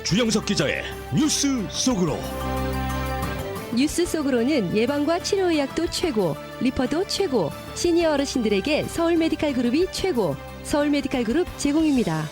주영석 기자의 뉴스 속으로. 뉴스 속으로는 예방과 치료의학도 최고, 리퍼도 최고, 시니어 어르신들에게 서울 메디칼 그룹이 최고, 서울 메디칼 그룹 제공입니다.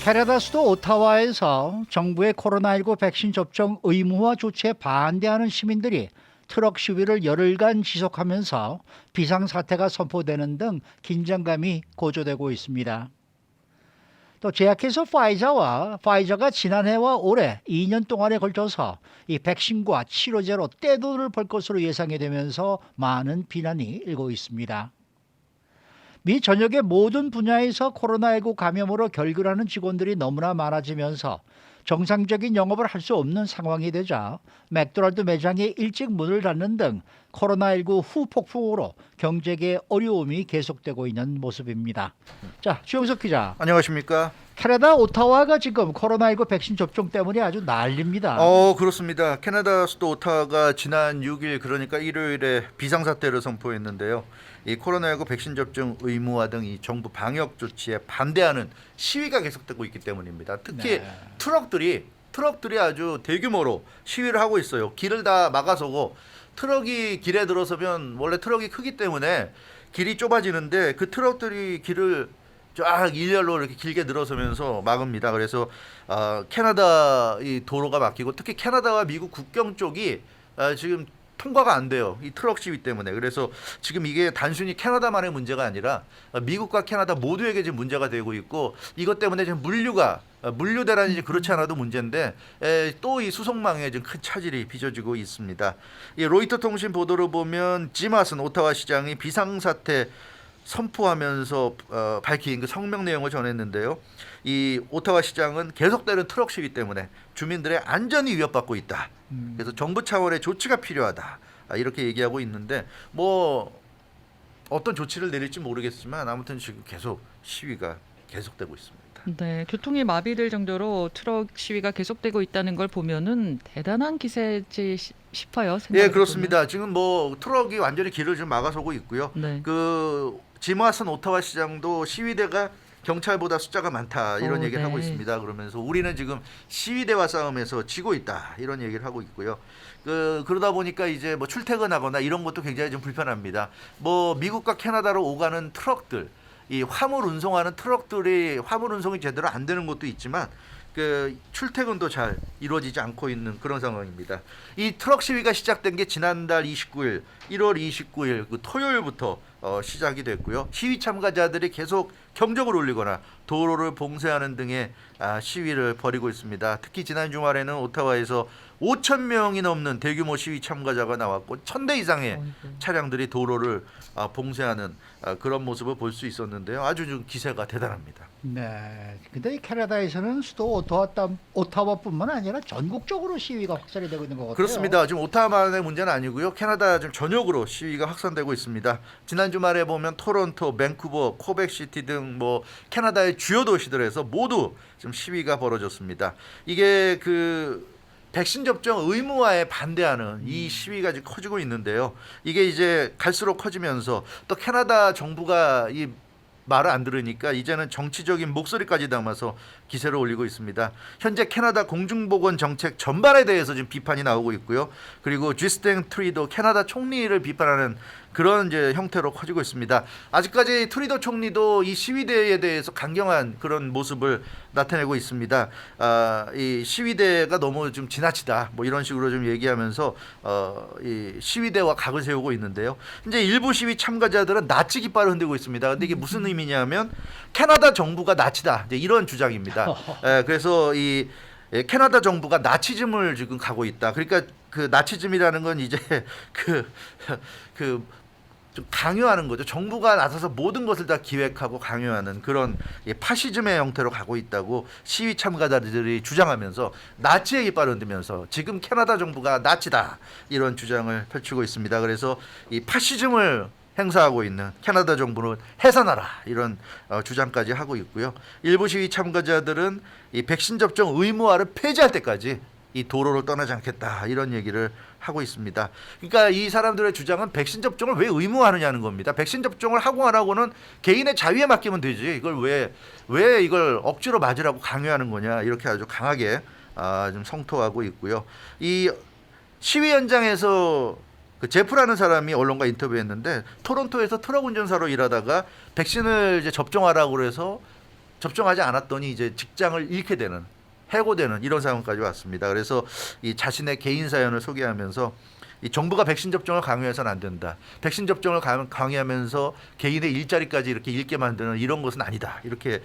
캐나다 수도 오타와에서 정부의 코로나19 백신 접종 의무화 조치에 반대하는 시민들이 트럭 시위를 열흘간 지속하면서 비상사태가 선포되는 등 긴장감이 고조되고 있습니다. 또 제약회사 파이저가 지난해와 올해 2년 동안에 걸쳐서 이 백신과 치료제로 떼돈을 벌 것으로 예상이 되면서 많은 비난이 일고 있습니다. 미 전역의 모든 분야에서 코로나19 감염으로 결근하는 직원들이 너무나 많아지면서 정상적인 영업을 할 수 없는 상황이 되자 맥도날드 매장이 일찍 문을 닫는 등 코로나19 후폭풍으로 경제계의 어려움이 계속되고 있는 모습입니다. 자, 주영석 기자. 안녕하십니까? 캐나다 오타와가 지금 코로나19 백신 접종 때문에 아주 난립니다. 그렇습니다. 캐나다 수도 오타와가 지난 6일 그러니까 일요일에 비상사태를 선포했는데요. 이 코로나19 백신 접종 의무화 등 이 정부 방역 조치에 반대하는 시위가 계속되고 있기 때문입니다. 특히 네. 트럭들이 아주 대규모로 시위를 하고 있어요. 길을 다 막아서고 트럭이 길에 들어서면 원래 트럭이 크기 때문에 길이 좁아지는데 그 트럭들이 길을 쫙 일렬로 이렇게 길게 늘어서면서 막습니다. 그래서 캐나다 이 도로가 막히고 특히 캐나다와 미국 국경 쪽이 지금 통과가 안 돼요. 이 트럭 시위 때문에. 그래서 지금 이게 단순히 캐나다만의 문제가 아니라 미국과 캐나다 모두에게 지금 문제가 되고 있고 이것 때문에 지금 물류 대란이 이제 그렇지 않아도 문제인데 또 이 수송망에 지금 큰 차질이 빚어지고 있습니다. 이 로이터 통신 보도를 보면 짐 하슨 오타와 시장이 비상사태 선포하면서 밝힌 그 성명 내용을 전했는데요. 이 오타와 시장은 계속되는 트럭 시위 때문에 주민들의 안전이 위협받고 있다. 그래서 정부 차원의 조치가 필요하다. 이렇게 얘기하고 있는데 뭐 어떤 조치를 내릴지 모르겠지만 아무튼 지금 계속 시위가 계속되고 있습니다. 네, 교통이 마비될 정도로 트럭 시위가 계속되고 있다는 걸 보면은 대단한 기세지 싶어요. 예, 그렇습니다. 지금 뭐 트럭이 완전히 길을 좀 막아서고 있고요. 네. 그 짐 하슨 오타와 시장도 시위대가 경찰보다 숫자가 많다 이런 얘기를 하고 있습니다. 그러면서 우리는 지금 시위대와 싸움에서 지고 있다 이런 얘기를 하고 있고요. 그러다 보니까 이제 뭐 출퇴근하거나 이런 것도 굉장히 좀 불편합니다. 뭐 미국과 캐나다로 오가는 트럭들, 이 화물 운송하는 트럭들이 화물 운송이 제대로 안 되는 것도 있지만 그 출퇴근도 잘 이루어지지 않고 있는 그런 상황입니다. 이 트럭 시위가 시작된 게 지난달 29일, 1월 29일 그 토요일부터 시작이 됐고요. 시위 참가자들이 계속 경적을 울리거나 도로를 봉쇄하는 등의 시위를 벌이고 있습니다. 특히 지난 주말에는 오타와에서 5천 명이 넘는 대규모 시위 참가자가 나왔고 1,000대 이상의 차량들이 도로를 봉쇄하는 그런 모습을 볼 수 있었는데요. 아주 좀 기세가 대단합니다. 네. 근데 이 캐나다에서는 수도 오타와뿐만 아니라 전국적으로 시위가 확산이 되고 있는 것 같아요. 그렇습니다. 지금 오타와만의 문제는 아니고요. 캐나다 좀 전역으로 시위가 확산되고 있습니다. 지난 주말에 보면 토론토, 밴쿠버, 코벡시티 등 뭐 캐나다의 주요 도시들에서 모두 좀 시위가 벌어졌습니다. 이게 그 백신 접종 의무화에 반대하는 이 시위가 지금 커지고 있는데요. 이게 이제 갈수록 커지면서 또 캐나다 정부가 이 말을 안 들으니까 이제는 정치적인 목소리까지 담아서 기세를 올리고 있습니다. 현재 캐나다 공중보건 정책 전반에 대해서 지금 비판이 나오고 있고요. 그리고 주스틴 트루도 캐나다 총리를 비판하는 그런 이제 형태로 커지고 있습니다. 아직까지 트루도 총리도 이 시위대에 대해서 강경한 그런 모습을 나타내고 있습니다. 이 시위대가 너무 좀 지나치다 뭐 이런 식으로 좀 얘기하면서 이 시위대와 각을 세우고 있는데요. 이제 일부 시위 참가자들은 나치 깃발을 흔들고 있습니다. 근데 이게 무슨 의미냐면 캐나다 정부가 나치다 이제 이런 주장입니다. 그래서 이 캐나다 정부가 나치즘을 지금 가고 있다. 그러니까 그 나치즘이라는 건 이제 좀 강요하는 거죠. 정부가 나서서 모든 것을 다 기획하고 강요하는 그런 파시즘의 형태로 가고 있다고 시위 참가자들이 주장하면서 나치의 깃발을 흔들면서 지금 캐나다 정부가 나치다 이런 주장을 펼치고 있습니다. 그래서 이 파시즘을 행사하고 있는 캐나다 정부는 해산하라 이런 주장까지 하고 있고요. 일부 시위 참가자들은 이 백신 접종 의무화를 폐지할 때까지 이 도로를 떠나지 않겠다 이런 얘기를 하고 있습니다. 그러니까 이 사람들의 주장은 백신 접종을 왜 의무화하느냐는 겁니다. 백신 접종을 하고 안 하고는 개인의 자유에 맡기면 되지. 이걸 왜 이걸 억지로 맞으라고 강요하는 거냐 이렇게 아주 강하게 좀 성토하고 있고요. 이 시위 현장에서 그 제프라는 사람이 언론과 인터뷰했는데 토론토에서 트럭 운전사로 일하다가 백신을 이제 접종하라고 그래서 접종하지 않았더니 이제 직장을 잃게 되는 해고되는 이런 상황까지 왔습니다. 그래서 이 자신의 개인 사연을 소개하면서 이 정부가 백신 접종을 강요해서는 안 된다. 백신 접종을 강요하면서 개인의 일자리까지 이렇게 잃게 만드는 이런 것은 아니다. 이렇게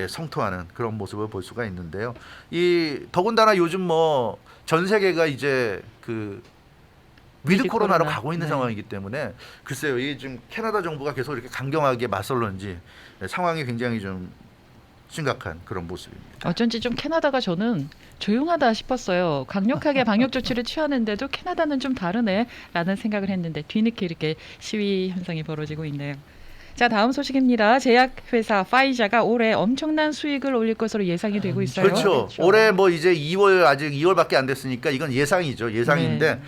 성토하는 그런 모습을 볼 수가 있는데요. 이 더군다나 요즘 뭐 전 세계가 이제 그 위드 코로나로 가고 있는 상황이기 때문에 글쎄요, 이 지금 캐나다 정부가 계속 이렇게 강경하게 맞설런지 상황이 굉장히 좀 심각한 그런 모습입니다. 어쩐지 좀 캐나다가 저는 조용하다 싶었어요. 강력하게 방역 조치를 취하는데도 캐나다는 좀 다르네라는 생각을 했는데 뒤늦게 이렇게 시위 현상이 벌어지고 있네요. 자, 다음 소식입니다. 제약회사 파이자가 올해 엄청난 수익을 올릴 것으로 예상이 되고 있어요. 그렇죠. 올해 뭐 이제 2월 아직 2월밖에 안 됐으니까 이건 예상이죠. 예상인데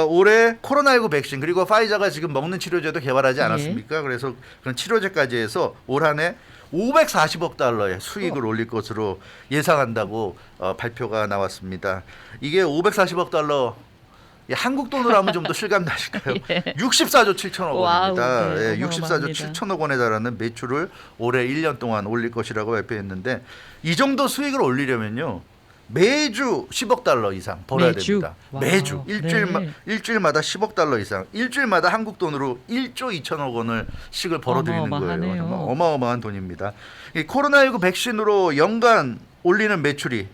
올해 코로나19 백신 그리고 파이자가 지금 먹는 치료제도 개발하지 않았습니까? 그래서 그런 치료제까지 해서 올 한해 540억 달러의 수익을 올릴 것으로 예상한다고 발표가 나왔습니다. 이게 540억 달러 한국 돈으로 하면 좀 더 실감 나실까요? 64조 7천억 원입니다. 네, 64조 7천억 원에 달하는 매출을 올해 1년 동안 올릴 것이라고 발표했는데 이 정도 수익을 올리려면요. 매주 10억 달러 이상 벌어야 됩니다. 매주 일주일마다 10억 달러 이상, 일주일마다 한국 돈으로 1조 2천억 원을 씩을 벌어들이는 거예요. 어마어마한 돈입니다. 이 코로나19 백신으로 연간 올리는 매출이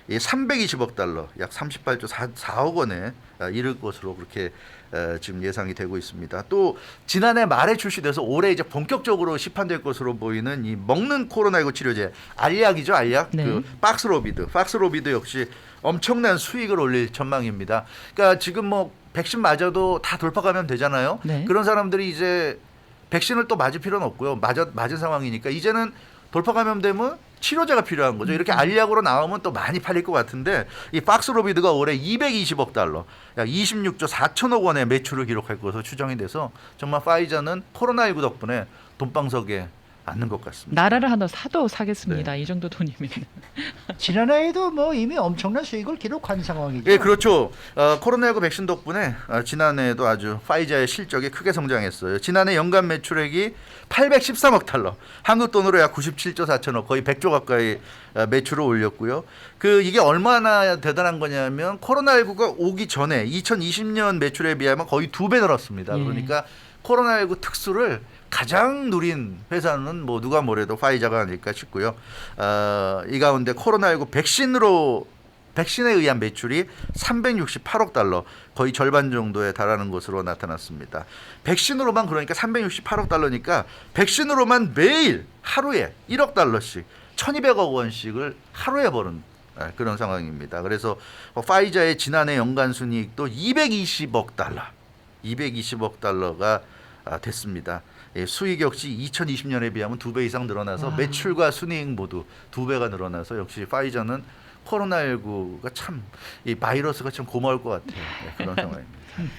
320억 달러, 약 38조 4억 원에 이를 것으로 그렇게 지금 예상이 되고 있습니다. 또 지난해 말에 출시돼서 올해 이제 본격적으로 시판될 것으로 보이는 이 먹는 코로나19 치료제 알약이죠, 알약. 그 박스로비드 역시 엄청난 수익을 올릴 전망입니다. 그러니까 지금 뭐 백신 맞아도 다 돌파 감염 되잖아요. 그런 사람들이 이제 백신을 또 맞을 필요는 없고요. 맞은 상황이니까 이제는 돌파 감염되면 치료제가 필요한 거죠. 이렇게 알약으로 나오면 또 많이 팔릴 것 같은데 이 박스로비드가 올해 220억 달러, 약 26조 4천억 원의 매출을 기록할 것으로 추정이 돼서 정말 파이자는 코로나19 덕분에 돈방석에 않는 것 같습니다. 나라를 하나 사도 사겠습니다. 이 정도 돈이면. 지난해에도 뭐 이미 엄청난 수익을 기록한 상황이죠. 예, 그렇죠. 코로나19 백신 덕분에 지난해에도 아주 파이자의 실적이 크게 성장했어요. 지난해 연간 매출액이 813억 달러, 한국 돈으로 약 97조 4천억, 거의 100조 가까이 매출을 올렸고요. 이게 얼마나 대단한 거냐면 코로나19가 오기 전에 2020년 매출에 비하면 거의 2배 늘었습니다. 그러니까 코로나19 특수를 가장 누린 회사는 뭐 누가 뭐래도 파이자가 아닐까 싶고요. 이 가운데 코로나19 백신에 의한 매출이 368억 달러, 거의 절반 정도에 달하는 것으로 나타났습니다. 백신으로만 그러니까 368억 달러니까 백신으로만 매일 하루에 1억 달러씩 1,200억 원씩을 하루에 버는 그런 상황입니다. 그래서 파이자의 지난해 연간 순이익도 220억 달러가 됐습니다. 수익 역시 2020년에 비하면 2배 이상 늘어나서 매출과 순이익 모두 2배가 늘어나서 역시 파이자는 코로나19가 참 이 바이러스가 참 고마울 것 같아요. 그런 상황입니다.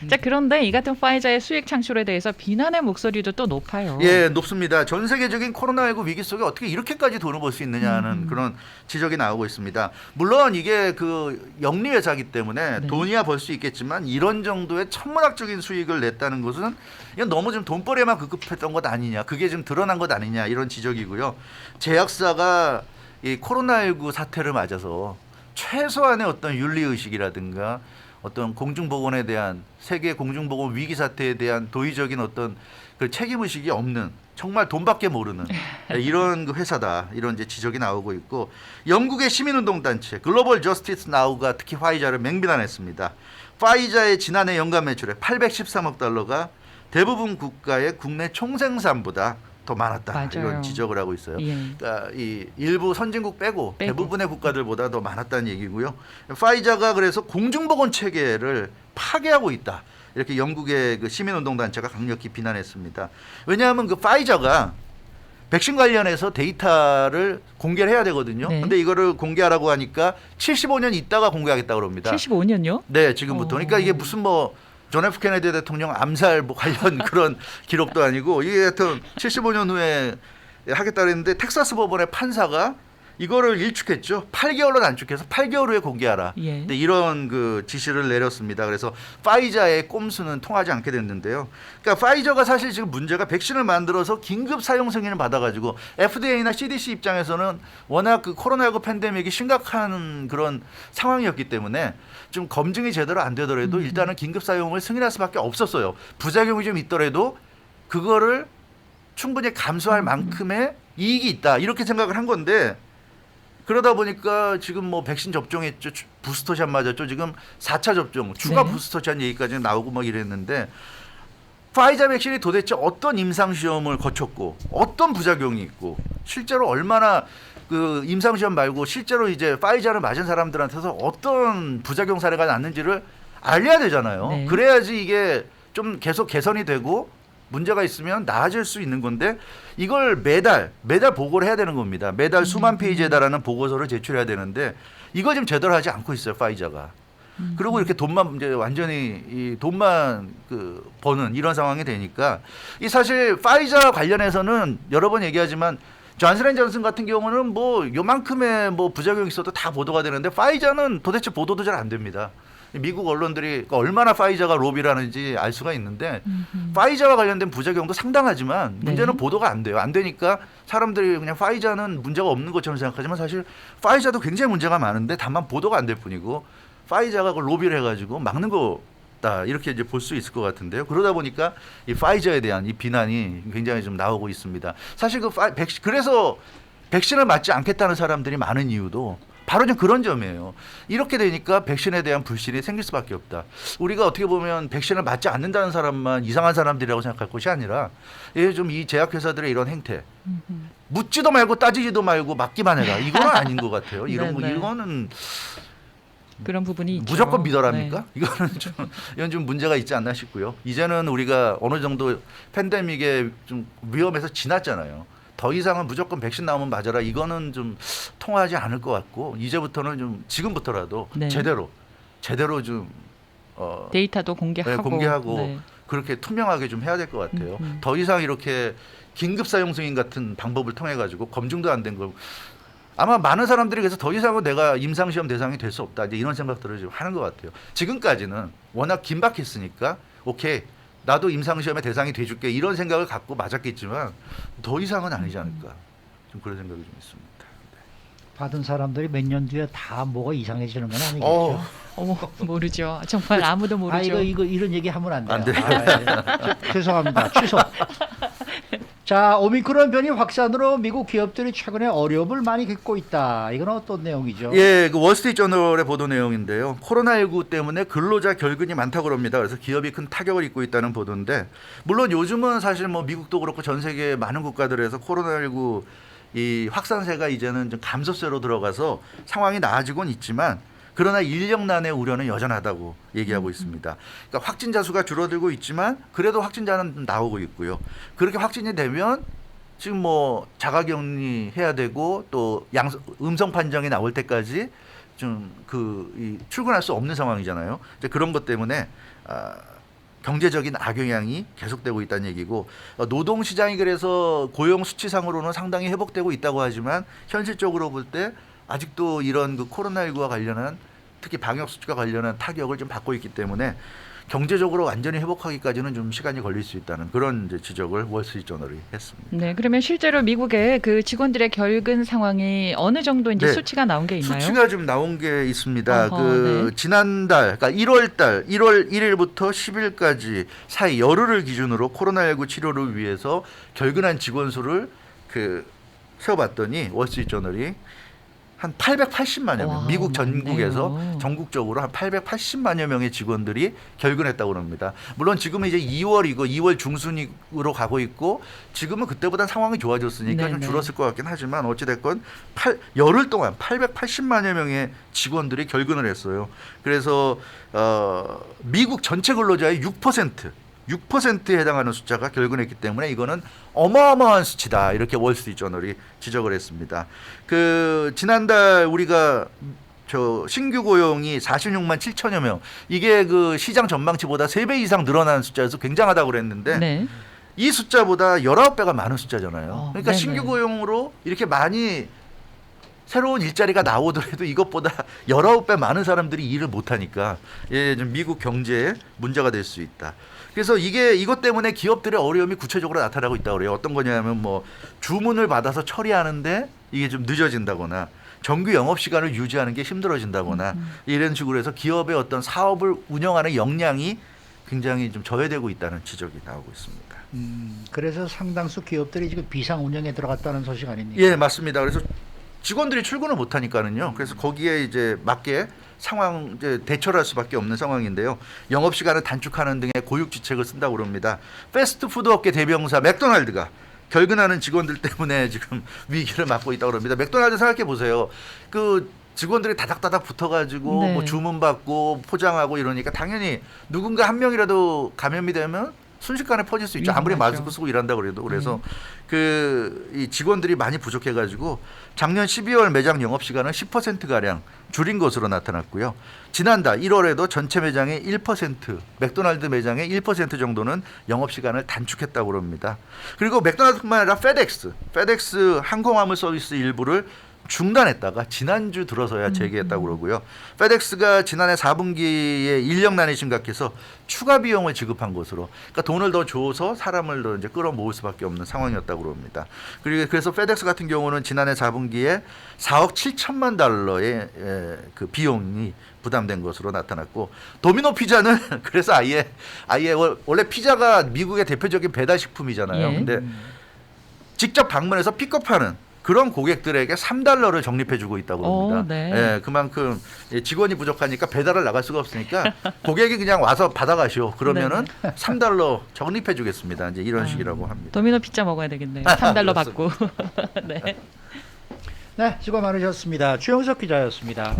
자, 그런데 이 같은 파이자의 수익 창출에 대해서 비난의 목소리도 또 높아요. 예, 높습니다. 전 세계적인 코로나19 위기 속에 어떻게 이렇게까지 돈을 벌 수 있느냐는 그런 지적이 나오고 있습니다. 물론 이게 그 영리 회사이기 때문에 돈이야 벌 수 있겠지만 이런 정도의 천문학적인 수익을 냈다는 것은 이건 너무 좀 돈벌이에만 급급했던 것 아니냐, 그게 좀 드러난 것 아니냐 이런 지적이고요. 제약사가 이 코로나19 사태를 맞아서 최소한의 어떤 윤리의식이라든가 어떤 공중보건에 대한 세계 공중보건 위기 사태에 대한 도의적인 어떤 그 책임의식이 없는 정말 돈밖에 모르는 이런 그 회사다, 이런 이제 지적이 나오고 있고, 영국의 시민운동단체 글로벌 저스티스 나우가 특히 파이자를 맹비난했습니다. 파이자의 지난해 연간 매출액 813억 달러가 대부분 국가의 국내 총생산보다 더 많았다, 이런 지적을 하고 있어요. 그러니까 이 일부 선진국 빼고 대부분의 국가들보다 더 많았다는 얘기고요. 파이자가 그래서 공중보건 체계를 파괴하고 있다, 이렇게 영국의 그 시민운동단체가 강력히 비난했습니다. 왜냐하면 그 파이자가 백신 관련해서 데이터를 공개를 해야 되거든요. 근데 이거를 공개하라고 하니까 75년 있다가 공개하겠다고 그럽니다. 75년요? 네, 지금부터. 그러니까 이게 무슨 뭐 존 F 케네디 대통령 암살 뭐 관련 그런 기록도 아니고, 이게 하여튼 75년 후에 하겠다 그랬는데 텍사스 법원의 판사가 이거를 일축했죠. 8개월로 단축해서 8개월 후에 공개하라. 예. 근데 이런 그 지시를 내렸습니다. 그래서 파이자의 꼼수는 통하지 않게 됐는데요. 그러니까 파이저가 사실 지금 문제가 백신을 만들어서 긴급 사용 승인을 받아가지고 FDA나 CDC 입장에서는 워낙 그 코로나19 팬데믹이 심각한 그런 상황이었기 때문에 좀 검증이 제대로 안 되더라도 일단은 긴급 사용을 승인할 수밖에 없었어요. 부작용이 좀 있더라도 그거를 충분히 감수할 만큼의 이익이 있다 이렇게 생각을 한 건데. 그러다 보니까 지금 뭐 백신 접종했죠. 부스터샷 맞았죠. 지금 4차 접종, 추가 네. 부스터샷 얘기까지 나오고 막 이랬는데 파이자 백신이 도대체 어떤 임상 시험을 거쳤고 어떤 부작용이 있고 실제로 얼마나 그 임상 시험 말고 실제로 이제 파이자를 맞은 사람들한테서 어떤 부작용 사례가 났는지를 알려야 되잖아요. 네. 그래야지 이게 좀 계속 개선이 되고 문제가 있으면 나아질 수 있는 건데 이걸 매달 보고를 해야 되는 겁니다. 매달 수만 페이지에 달하는 보고서를 제출해야 되는데 이거 지금 제대로 하지 않고 있어요, 파이자가. 그리고 이렇게 돈만 이제 완전히 이 돈만 그 버는 이런 상황이 되니까 이 사실 파이자 관련해서는 여러 번 얘기하지만 존슨앤존슨 같은 경우는 뭐 요만큼의 뭐 부작용이 있어도 다 보도가 되는데 파이자는 도대체 보도도 잘 안 됩니다. 미국 언론들이 얼마나 파이자가 로비를 하는지 알 수가 있는데 파이자와 관련된 부작용도 상당하지만 문제는 네. 보도가 안 돼요. 안 되니까 사람들이 그냥 파이자는 문제가 없는 것처럼 생각하지만 사실 파이자도 굉장히 문제가 많은데 다만 보도가 안 될 뿐이고 파이자가 그걸 로비를 해가지고 막는 거다 이렇게 이제 볼 수 있을 것 같은데요. 그러다 보니까 이 파이자에 대한 이 비난이 굉장히 좀 나오고 있습니다. 사실 그래서 백신을 맞지 않겠다는 사람들이 많은 이유도 바로 좀 그런 점이에요. 이렇게 되니까 백신에 대한 불신이 생길 수밖에 없다. 우리가 어떻게 보면 백신을 맞지 않는다는 사람만 이상한 사람들이라고 생각할 것이 아니라 좀 이 제약회사들의 이런 행태 묻지도 말고 따지지도 말고 맞기만 해라. 이건 아닌 것 같아요. 이거는 그런 부분이 있죠. 무조건 믿어랍니까? 네. 이건 좀 문제가 있지 않나 싶고요. 이제는 우리가 어느 정도 팬데믹에 좀 위험해서 지났잖아요. 더 이상은 무조건 백신 나오면 맞아라. 이거는 좀 통하지 않을 것 같고 이제부터는 좀 지금부터라도 네. 제대로 좀 데이터도 공개하고, 공개하고 네. 그렇게 투명하게 좀 해야 될 것 같아요. 더 이상 이렇게 긴급 사용 승인 같은 방법을 통해 가지고 검증도 안 된 걸 아마 많은 사람들이 그래서 더 이상은 내가 임상시험 대상이 될 수 없다 이제 이런 생각들을 지금 하는 것 같아요. 지금까지는 워낙 긴박했으니까 오케이 나도 임상시험의 대상이 돼줄게 이런 생각을 갖고 맞았겠지만 더 이상은 아니지 않을까 좀 그런 생각이 좀 있습니다. 받은 사람들이 몇 년 뒤에 다 뭐가 이상해지는 건 아니겠죠? 어머 모르죠. 정말 아무도 모르죠. 이거 이런 얘기 하면 안 돼요. 안 돼요. 죄송합니다. 취소. 자, 오미크론 변이 확산으로 미국 기업들이 최근에 어려움을 많이 겪고 있다. 이건 어떤 내용이죠? 예, 그 월스트리트저널의 보도 내용인데요. 코로나19 때문에 근로자 결근이 많다고 그럽니다. 그래서 기업이 큰 타격을 입고 있다는 보도인데 물론 요즘은 사실 뭐 미국도 그렇고 전 세계 많은 국가들에서 코로나19 이 확산세가 이제는 좀 감소세로 들어가서 상황이 나아지곤 있지만 그러나 인력난의 우려는 여전하다고 얘기하고 있습니다. 그러니까 확진자 수가 줄어들고 있지만 그래도 확진자는 나오고 있고요. 그렇게 확진이 되면 지금 뭐 자가격리 해야 되고 또 음성 판정이 나올 때까지 좀 출근할 수 없는 상황이잖아요. 이제 그런 것 때문에 경제적인 악영향이 계속되고 있다는 얘기고 노동시장이 그래서 고용 수치상으로는 상당히 회복되고 있다고 하지만 현실적으로 볼 때 아직도 이런 그 코로나19와 관련한 특히 방역 수치와 관련한 타격을 좀 받고 있기 때문에 경제적으로 완전히 회복하기까지는 좀 시간이 걸릴 수 있다는 그런 이제 지적을 월스트리트저널이 했습니다. 네, 그러면 실제로 미국의 그 직원들의 결근 상황이 어느 정도 이제 네, 수치가 나온 게 있나요? 수치가 좀 나온 게 있습니다. 어허, 네. 지난달, 그러니까 1월 1일부터 10일까지 사이 열흘을 기준으로 코로나19 치료를 위해서 결근한 직원 수를 세어봤더니 월스트리트저널이 한 880만여 명, 와, 미국 전국에서 많네요. 전국적으로 한 880만여 명의 직원들이 결근했다고 합니다. 물론 지금은 이제 2월이고 2월 중순으로 가고 있고 지금은 그때보다 상황이 좋아졌으니까 좀 네네. 줄었을 것 같긴 하지만 어찌됐건 열흘 동안 880만여 명의 직원들이 결근을 했어요. 그래서 미국 전체 근로자의 6%에 해당하는 숫자가 결근했기 때문에 이거는 어마어마한 수치다 이렇게 월스트리트저널이 지적을 했습니다. 지난달 우리가 신규 고용이 46만 7천여 명 이게 그 시장 전망치보다 3배 이상 늘어난 숫자여서 굉장하다고 그랬는데 네. 이 숫자보다 19배가 많은 숫자잖아요. 그러니까 네네. 신규 고용으로 이렇게 많이 새로운 일자리가 나오더라도 이것보다 19배 많은 사람들이 일을 못하니까 예, 좀 미국 경제에 문제가 될 수 있다. 그래서 이것 때문에 기업들의 어려움이 구체적으로 나타나고 있다고 그래요. 어떤 거냐면 뭐 주문을 받아서 처리하는데 이게 좀 늦어진다거나 정규 영업 시간을 유지하는 게 힘들어진다거나 이런 식으로 해서 기업의 어떤 사업을 운영하는 역량이 굉장히 좀 저해되고 있다는 지적이 나오고 있습니다. 그래서 상당수 기업들이 지금 비상 운영에 들어갔다는 소식 아닙니까? 예, 맞습니다. 그래서 직원들이 출근을 못 하니까는요. 그래서 거기에 이제 맞게 상황 이제 대처를 할 수밖에 없는 상황인데요. 영업 시간을 단축하는 등의 고육지책을 쓴다고 그럽니다. 패스트푸드 업계 대명사 맥도날드가 결근하는 직원들 때문에 지금 위기를 맞고 있다고 그럽니다. 맥도날드 생각해 보세요. 그 직원들이 다닥다닥 붙어가지고 네. 뭐 주문 받고 포장하고 이러니까 당연히 누군가 한 명이라도 감염이 되면 순식간에 퍼질 수 있죠. 아무리 위험하죠. 마스크 쓰고 일한다 그래도. 그래서 이 직원들이 많이 부족해가지고 작년 12월 매장 영업 시간은 10% 가량 줄인 것으로 나타났고요. 지난달 1월에도 전체 매장의 1%, 맥도날드 매장의 1% 정도는 영업 시간을 단축했다고 합니다. 그리고 맥도날드뿐만 아니라 페덱스 항공화물 서비스 일부를 중단했다가 지난주 들어서야 재개했다고 그러고요. 페덱스가 지난해 4분기에 인력난이 심각해서 추가 비용을 지급한 것으로, 그러니까 돈을 더 줘서 사람을 더 이제 끌어모을 수밖에 없는 상황이었다고 그럽니다. 그래서 페덱스 같은 경우는 지난해 4분기에 4억 7천만 달러의 그 비용이 부담된 것으로 나타났고, 도미노 피자는 그래서 아예 원래 피자가 미국의 대표적인 배달 식품이잖아요. 예. 근데 직접 방문해서 픽업하는 그런 고객들에게 $3를 적립해주고 있다고 합니다. 네. 예, 그만큼 직원이 부족하니까 배달을 나갈 수가 없으니까 고객이 그냥 와서 받아가시오. 그러면은 $3 적립해주겠습니다. 이제 이런 식이라고 합니다. 도미노 피자 먹어야 되겠네요. $3 받고. 네. 네, 수고 많으셨습니다. 주영석 기자였습니다.